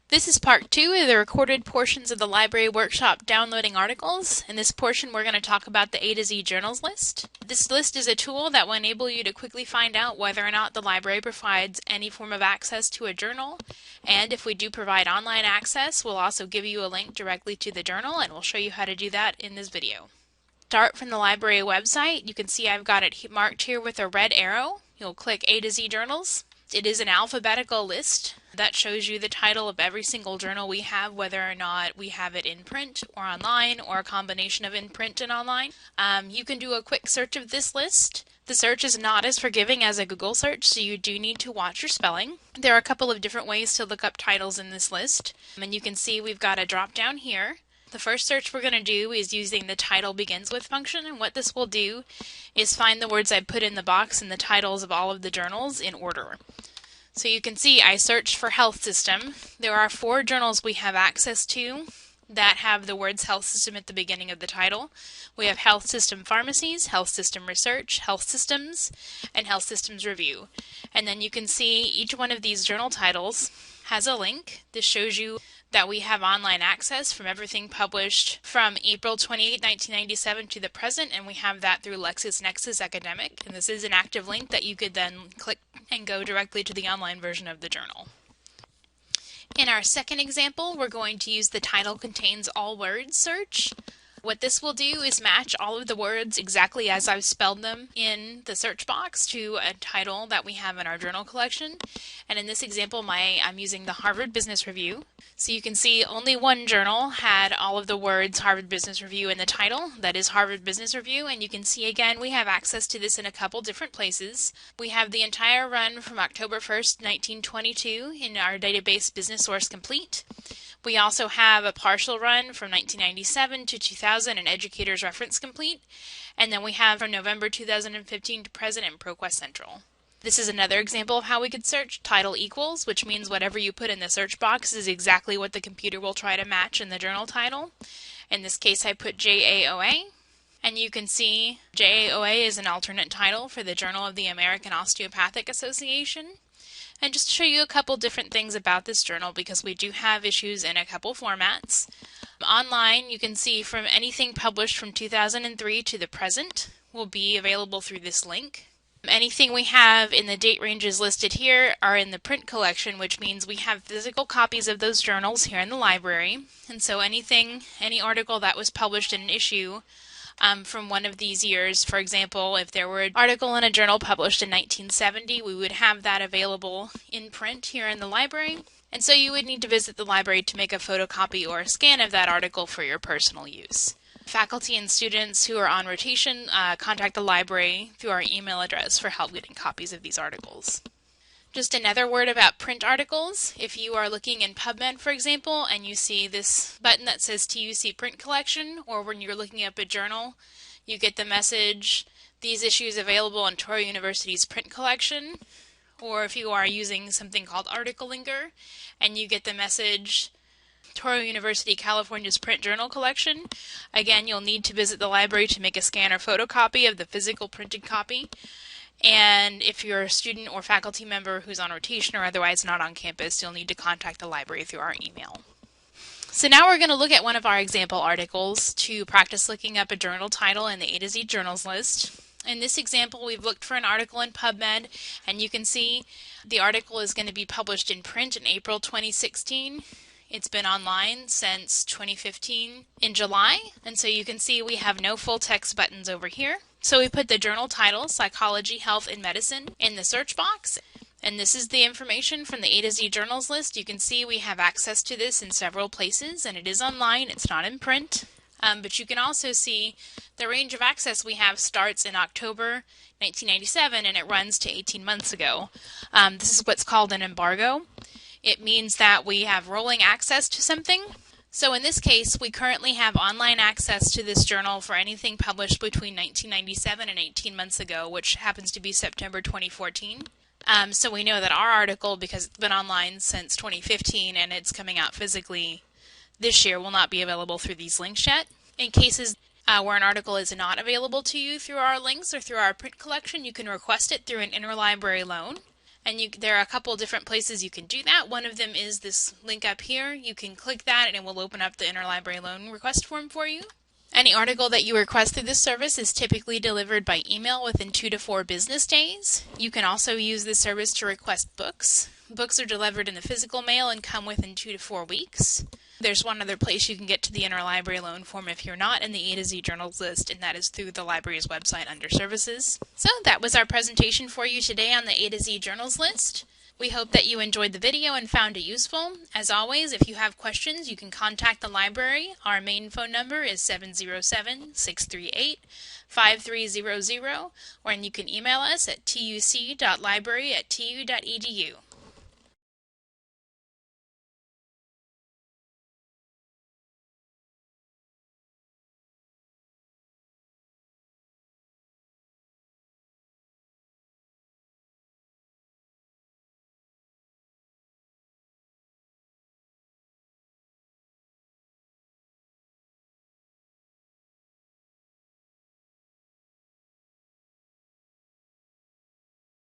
This is part 2 of the recorded portions of the library workshop downloading articles. In this portion we're going to talk about the A to Z journals list. This list is a tool that will enable you to quickly find out whether or not the library provides any form of access to a journal, and if we do provide online access, we'll also give you a link directly to the journal, and we'll show you how to do that in this video. Start from the library website. You can see I've got it marked here with a red arrow. You'll click A to Z journals. It is an alphabetical list that shows you the title of every single journal we have, whether or not we have it in print or online, or a combination of in print and online. You can do a quick search of this list. The search is not as forgiving as a Google search, so you do need to watch your spelling. There are a couple of different ways to look up titles in this list, and you can see we've got a drop down here. The first search we're going to do is using the title begins with function, and what this will do is find the words I put in the box and the titles of all of the journals in order. So you can see I searched for health system. There are 4 journals we have access to that have the words health system at the beginning of the title. We have health system pharmacies, health system research, health systems, and health systems review. And then you can see each one of these journal titles has a link. This shows you that we have online access from everything published from April 28, 1997 to the present, and we have that through LexisNexis Academic. And this is an active link that you could then click and go directly to the online version of the journal. In our second example, we're going to use the title contains all words search. What this will do is match all of the words exactly as I've spelled them in the search box to a title that we have in our journal collection. And in this example, I'm using the Harvard Business Review. So you can see only one journal had all of the words Harvard Business Review in the title. That is Harvard Business Review. And you can see again, we have access to this in a couple different places. We have the entire run from October 1st, 1922 in our database Business Source Complete. We also have a partial run from 1997 to 2000 in Educator's Reference Complete, and then we have from November 2015 to present in ProQuest Central. This is another example of how we could search title equals, which means whatever you put in the search box is exactly what the computer will try to match in the journal title. In this case I put JAOA, and you can see JAOA is an alternate title for the Journal of the American Osteopathic Association. And just to show you a couple different things about this journal, because we do have issues in a couple formats. Online, you can see from anything published from 2003 to the present will be available through this link. Anything we have in the date ranges listed here are in the print collection, which means we have physical copies of those journals here in the library. And so any article that was published in an issue from one of these years. For example, if there were an article in a journal published in 1970, we would have that available in print here in the library. And so you would need to visit the library to make a photocopy or a scan of that article for your personal use. Faculty and students who are on rotation contact the library through our email address for help getting copies of these articles. Just another word about print articles. If you are looking in PubMed, for example, and you see this button that says TUC Print Collection, or when you're looking up a journal, you get the message, these issues available in Touro University's print collection. Or if you are using something called Article Linker, and you get the message, Touro University California's print journal collection. Again, you'll need to visit the library to make a scan or photocopy of the physical printed copy. And if you're a student or faculty member who's on rotation or otherwise not on campus, you'll need to contact the library through our email. So now we're going to look at one of our example articles to practice looking up a journal title in the A to Z journals list. In this example, we've looked for an article in PubMed, and you can see the article is going to be published in print in April 2016. It's been online since 2015 in July, and so you can see we have no full text buttons over here. So we put the journal title, Psychology, Health, and Medicine, in the search box. And this is the information from the A to Z journals list. You can see we have access to this in several places, and it is online. It's not in print. But you can also see the range of access we have starts in October 1997, and it runs to 18 months ago. This is what's called an embargo. It means that we have rolling access to something. So in this case, we currently have online access to this journal for anything published between 1997 and 18 months ago, which happens to be September 2014. So we know that our article, because it's been online since 2015 and it's coming out physically this year, will not be available through these links yet. In cases where an article is not available to you through our links or through our print collection, you can request it through an Interlibrary Loan. And there are a couple different places you can do that. One of them is this link up here. You can click that and it will open up the Interlibrary Loan request form for you. Any article that you request through this service is typically delivered by email within 2 to 4 business days. You can also use this service to request books. Books are delivered in the physical mail and come within 2 to 4 weeks. There's one other place you can get to the Interlibrary Loan form if you're not in the A to Z journals list, and that is through the library's website under Services. So that was our presentation for you today on the A to Z journals list. We hope that you enjoyed the video and found it useful. As always, if you have questions, you can contact the library. Our main phone number is 707-638-5300, or you can email us at tuc.library@tu.edu.